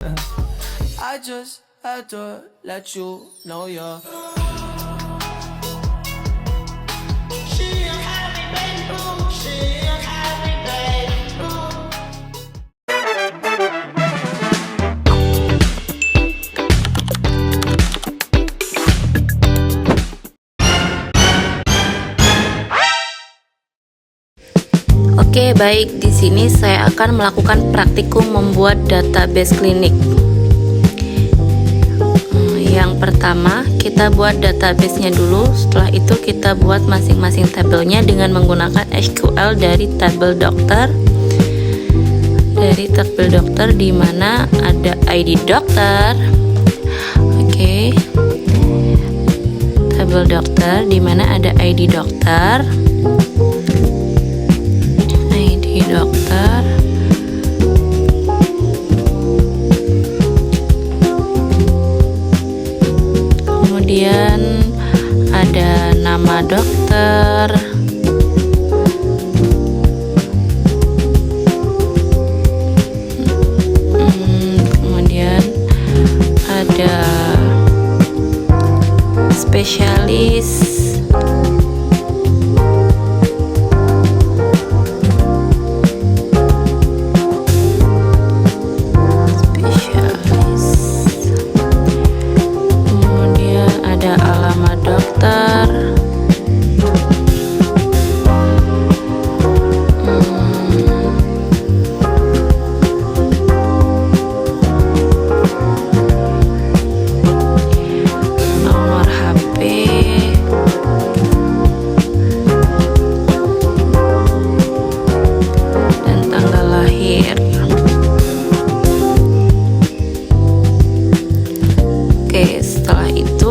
I just had to let you know you're. She a happy baby boo. She a happy baby boo. Oke, baik. Di sini saya akan melakukan praktikum membuat database klinik. Yang pertama, kita buat database-nya dulu. Setelah itu kita buat masing-masing tabelnya dengan menggunakan SQL dari tabel dokter. Dari tabel dokter di mana ada ID dokter. Oke. Tabel dokter di mana ada ID dokter. Dokter, kemudian ada nama dokter, kemudian ada spesialis,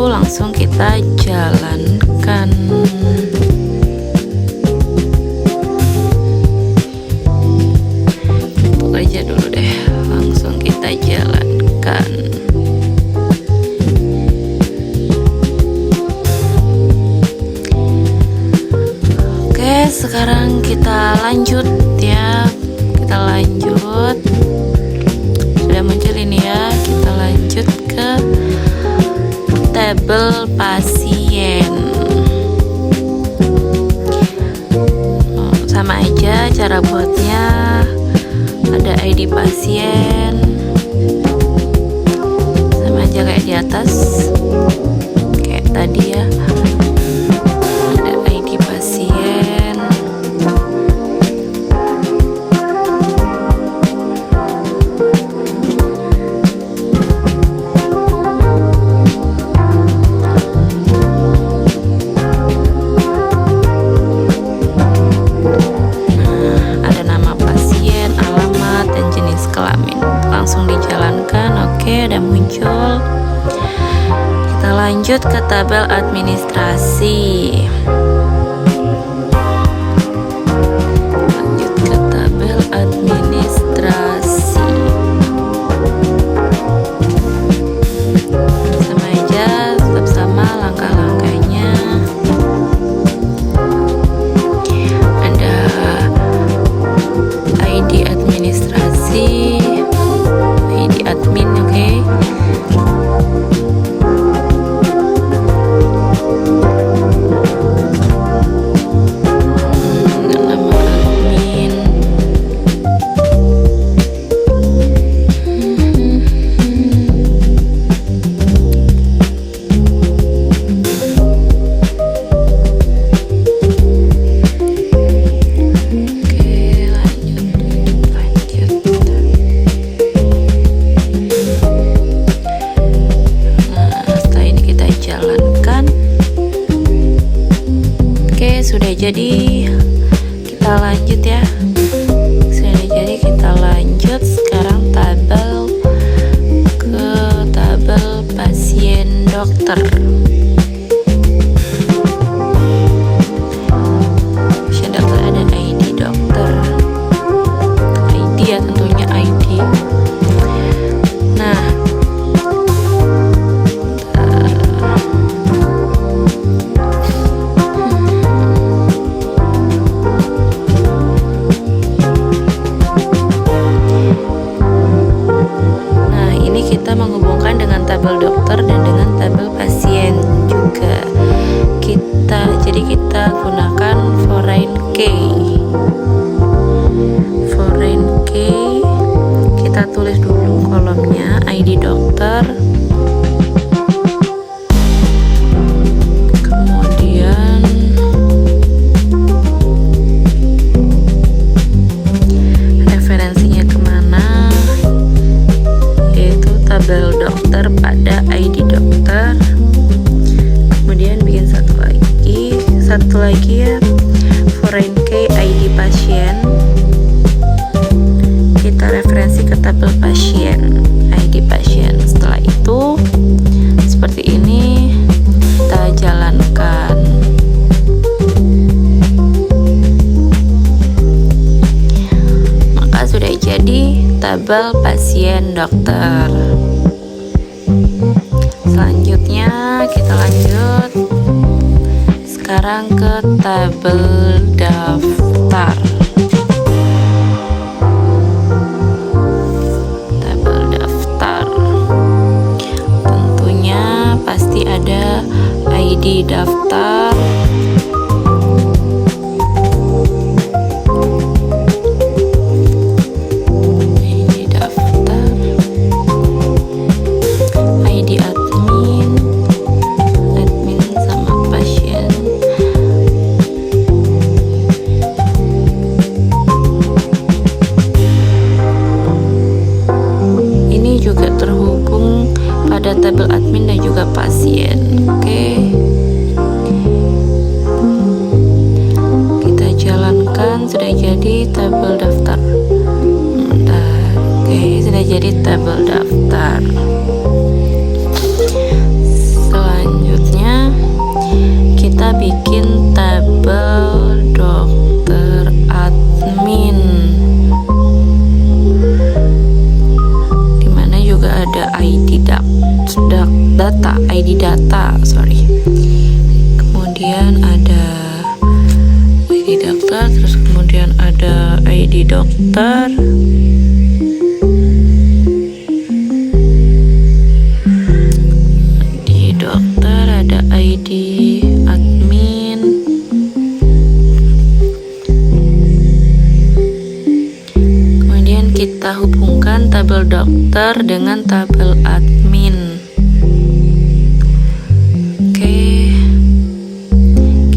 langsung kita jalankan. Tutup aja dulu deh, langsung kita jalankan. Oke, sekarang kita lanjut ya. Kita lanjut. Sudah muncul ini ya. Kita lanjut ke tabel pasien. Sama aja cara buatnya, ada ID pasien sama aja kayak di atas, kayak tadi ya. Ada ID pasien, langsung dijalankan. Oke, udah muncul. Kita lanjut ke tabel administrasi. Lanjut ke tabel administrasi. Sama aja, tetap sama langkah-langkahnya. Ada ID administrasi, admin, oke. Nama admin. Sudah jadi, kita lanjut ya. Sudah jadi, kita lanjut sekarang ke tabel pasien dokter. Pasien dokter ada ID dokter, ID ya, tentunya ID. Nah, ID dokter, kemudian referensinya kemana, yaitu tabel dokter pada ID dokter. Kemudian bikin satu lagi ya, foreign key ID pasien. Kita referensi ke tabel pasien, ID pasien. Setelah itu seperti ini kita jalankan. Maka sudah jadi tabel pasien dokter. Selanjutnya kita lanjut sekarang ke tabel daftar. Tabel daftar tentunya pasti ada ID daftar, ID admin sama pasien. Ini juga terhubung pada tabel admin dan juga pasien. Oke, kita jalankan. Sudah jadi tabel daftar. Oke, sudah jadi tabel daftar. Selanjutnya kita bikin tabel dokter admin, dimana juga ada ID data, kemudian ada ID dokter, terus kemudian ada ID dokter, ada ID admin, kemudian kita hubungkan tabel dokter dengan tabel admin. Oke,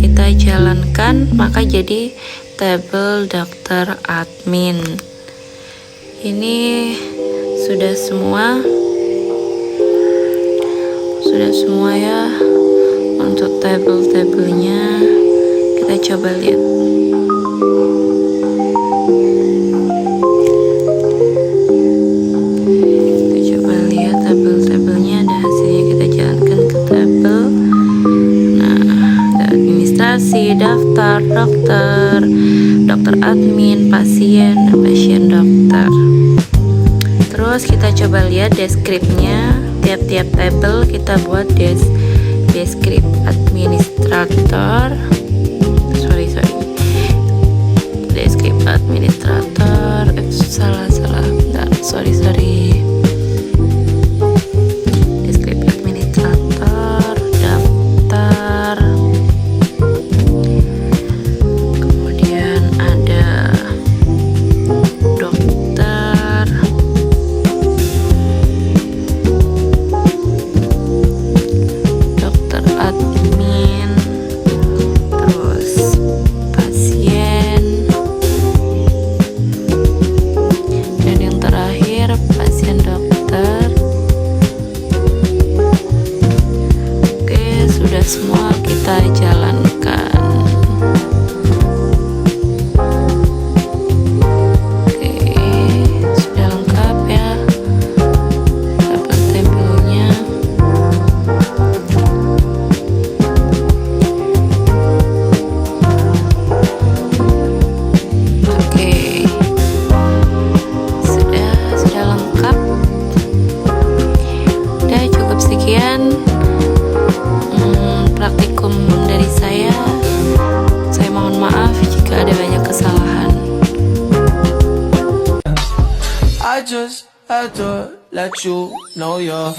kita jalankan, maka jadi tabel dokter admin. Ini sudah semua ya untuk tabel-tabelnya. Kita coba lihat. Tabel-tabelnya ada hasilnya. Kita jalankan ke tabel. Nah, ada administrasi, daftar, dokter admin, pasien, dan pasien dokter. Terus kita coba lihat deskripsinya. Tiap-tiap tabel kita buat deskrip administrator. Deskrip administrator. Salah. Bentar, sorry. Deskrip administrator, daftar. Kemudian ada dokter. Admin, terus pasien, dan yang terakhir pasien dokter. Oke, sudah semua kita jalankan. Oke, sudah lengkap ya tabel-tabelnya. Sekian praktikum dari saya. Saya mohon maaf jika ada banyak kesalahan. I just had to let you know you're